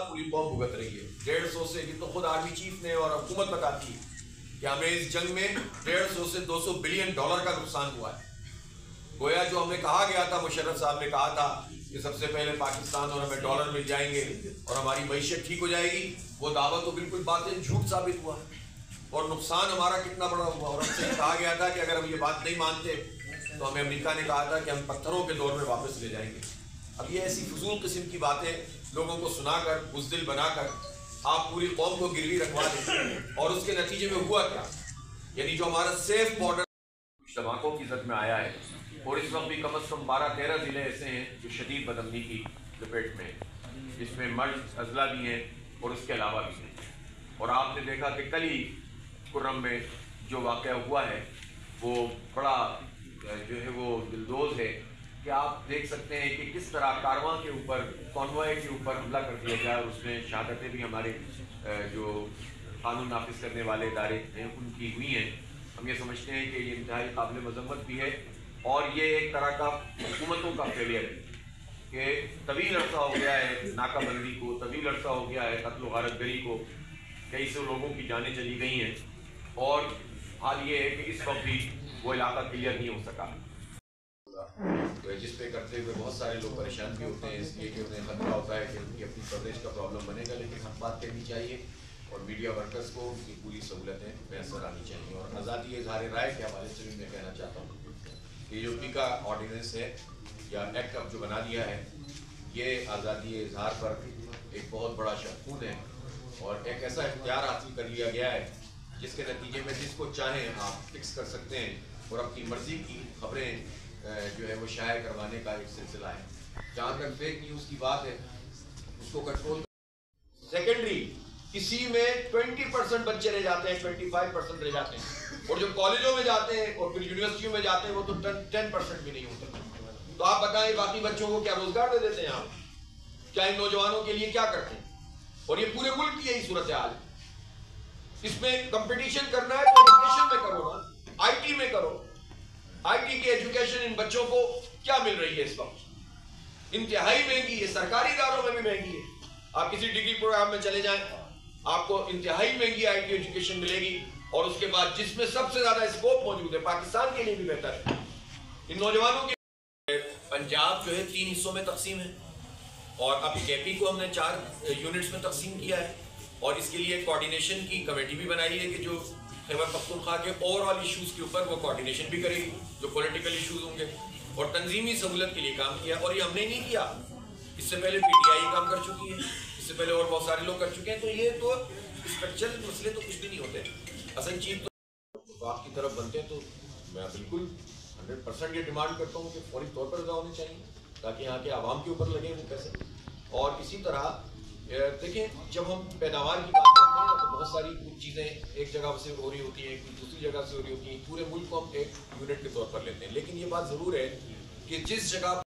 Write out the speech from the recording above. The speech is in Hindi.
पूरी कौम भुगत रही है 150 से, तो खुद आर्मी चीफ ने और हुकूमत बताती है कि हमें इस जंग में 150 से 200 बिलियन डॉलर का नुकसान हुआ है। गोया जो हमें कहा गया था, मुशर्रफ साहब ने कहा था कि सबसे पहले पाकिस्तान और हमें डॉलर मिल जाएंगे और हमारी मईशत ठीक हो जाएगी, वो दावा तो बिल्कुल बातें झूठ साबित हुआ और नुकसान हमारा कितना बड़ा हुआ। और हमसे कहा गया था कि अगर हम ये बात नहीं मानते तो हमें अमेरिका ने कहा था कि हम पत्थरों के दौर में वापस ले जाएंगे। अब ये ऐसी फजूल किस्म की बातें लोगों को सुनाकर, बुज़दिल बनाकर आप पूरी कौम को गिरवी रखवा देते और उसके नतीजे में हुआ क्या, यानी जो हमारा सेफ बॉर्डर धमाकों की जद में आया है और इस वक्त भी कम अज़ कम 12-13 ज़िले ऐसे हैं जो शदीद बदअमनी की लपेट में हैं, जिसमें मर्ज अजला भी हैं और उसके अलावा भी हैं। और आपने देखा कि कल ही कुर्रम में जो वाक़या हुआ है वो बड़ा जो है वो दिलदोज़ है कि आप देख सकते हैं कि किस तरह कारवां के ऊपर, कॉन्वॉय के ऊपर हमला कर दिया गया और उसमें शहादतें भी हमारे जो कानून नाफिज करने वाले इदारे हैं उनकी हुई हैं। हम ये समझते हैं कि ये इंतहाई काबिल मज़म्मत भी है और ये एक तरह का हुकूमतों का फेलियर है कि तवील अरसा हो गया है नाकाबंदी को, तवील अरसा हो गया है कत्ल व गारतगरी को, कई सौ लोगों की जानें चली गई हैं और हाल ये है कि इस वक्त भी वो इलाका क्लियर नहीं हो सका, जिस पे करते हुए बहुत सारे लोग परेशान भी होते हैं इसलिए कि उन्हें खतरा होता है कि उनकी अपनी कवरेज का प्रॉब्लम बनेगा। लेकिन हम बात करनी चाहिए और मीडिया वर्कर्स को उनकी पूरी सहूलतें मैसर आनी चाहिए। और आज़ादी इज़हार राय के हवाले से भी मैं कहना चाहता हूँ कि यूपी का ऑर्डिनेंस है या एक्ट अब जो बना दिया है, ये आज़ादी इज़हार पर एक बहुत बड़ा शतून है और एक ऐसा इख्तियार हासिल कर लिया गया है जिसके नतीजे में जिसको चाहें आप फिक्स कर सकते हैं और अपनी मर्जी की खबरें जो है वो शाये करवाने का एक सिलसिला है। जहाँ तक फेक न्यूज़ की बात है उसको कंट्रोल। सेकेंडरी किसी में 20% बच्चे रह जाते हैं, 25% रह जाते हैं और जो कॉलेजों में जाते हैं और फिर यूनिवर्सिटियों में जाते हैं वो तो 10% भी नहीं होते। तो आप बताएं बाकी बच्चों को क्या रोजगार दे देते हैं आप? क्या इन नौजवानों के लिए क्या करते हैं? और ये पूरे मुल्क की यही सूरत हाल है। इसमें कंपटीशन करना है तो एजुकेशन में करो ना, IT में करो। IT की एजुकेशन इन बच्चों को क्या मिल रही है इस वक्त? इंतहाई महंगी है, सरकारी इदारों में भी महंगी है। आप किसी डिग्री प्रोग्राम में चले जाएं, आपको इंतहाई महंगी IT एजुकेशन मिलेगी और उसके बाद जिसमें सबसे ज्यादा स्कोप मौजूद है, पाकिस्तान के लिए भी बेहतर है। इन नौजवानों के पंजाब जो है 3 हिस्सों में तकसीम है और अब KP को हमने 4 यूनिट्स में तकसीम किया है और इसके लिए कोऑर्डिनेशन की कमेटी भी बनाई है कि जो खैबर पख्तूनख्वा के ओवरऑल इशूज़ के ऊपर वो कोऑर्डिनेशन भी करेगी, जो पॉलिटिकल इशूज़ होंगे, और तंजीमी सहूलत के लिए काम किया। और ये हमने नहीं किया, इससे पहले PTI काम कर चुकी है, इससे पहले और बहुत सारे लोग कर चुके हैं। तो ये तो स्ट्रक्चरल मसले तो कुछ भी नहीं होते। असल चीज़ तो आपकी तरफ बनते हैं तो मैं बिल्कुल 100% ये डिमांड करता हूँ कि फौरी तौर पर होने चाहिए ताकि यहाँ के आवाम के ऊपर लगे वो पैसे। और इसी तरह देखिए, जब हम पैदावार की बात करते हैं तो बहुत सारी चीज़ें एक जगह से हो रही होती हैं, दूसरी जगह से हो रही होती हैं, पूरे मुल्क को हम एक यूनिट के तौर पर लेते हैं। लेकिन ये बात ज़रूर है कि जिस जगह